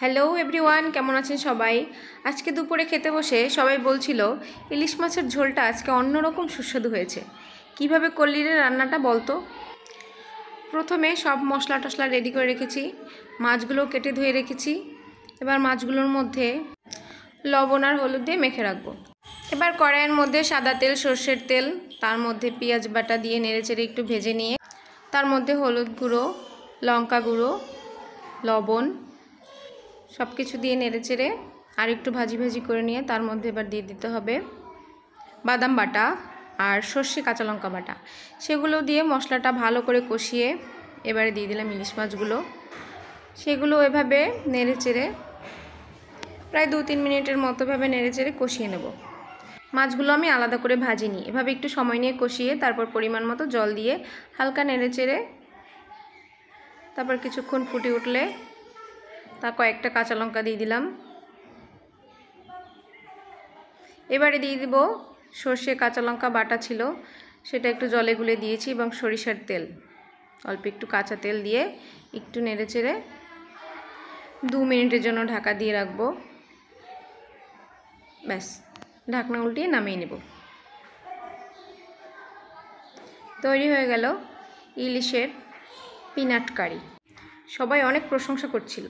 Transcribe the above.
Hello everyone, কেমন আছেন সবাই? আজকে দুপুরে খেতে বসে সবাই বলছিল ইলিশ মাছের ঝোলটা আজকে অন্যরকম সুস্বাদু হয়েছে। কিভাবে করলি রে রান্নাটা বলতো? প্রথমে সব মশলা টশলা রেডি করে রেখেছি, মাছগুলো কেটে ধুয়ে রেখেছি। এবার মাছগুলোর মধ্যে লবণ আর হলুদ দিয়ে মেখে রাখবো। এবার কড়াইয়ের মধ্যে সাদা তেল, সর্ষের তেল, তার মধ্যে পেঁয়াজ বাটা দিয়ে নেড়েচেড়ে একটু ভেজে নিয়ে তার মধ্যে হলুদ গুঁড়ো, লঙ্কা গুঁড়ো, লবণ সব কিছু দিয়ে নেড়েচেড়ে আর একটু ভাজি ভাজি করে নিয়ে তার মধ্যে এবার দিয়ে দিতে হবে বাদাম বাটা আর সর্ষে কাঁচা লঙ্কা বাটা। সেগুলো দিয়ে মশলাটা ভালো করে কষিয়ে এবারে দিয়ে দিলাম ইলিশ মাছগুলো। সেগুলো এভাবে নেড়েচেড়ে প্রায় 2-3 মিনিটের মতোভাবে নেড়েচেড়ে কষিয়ে নেব। মাছগুলো আমি আলাদা করে ভাজিনি, এভাবে একটু সময় নিয়ে কষিয়ে তারপর পরিমাণ মতো জল দিয়ে হালকা নেড়েচেড়ে তারপর কিছুক্ষণ ফুটে উঠলে তা কয়েকটা কাঁচা লঙ্কা দিয়ে দিলাম। এবারে দিয়ে দিব সর্ষে কাঁচা লঙ্কা বাটা ছিল, সেটা একটু জলে গুলে দিয়েছি এবং সরিষার তেল, অল্প একটু কাঁচা তেল দিয়ে একটু নেড়েচেড়ে 2 মিনিটের জন্য ঢাকা দিয়ে রাখবো। ব্যাস, ঢাকনা উল্টিয়ে নামিয়ে নেব। তৈরি হয়ে গেল ইলিশের পিনাট কারি। সবাই অনেক প্রশংসা করছিল।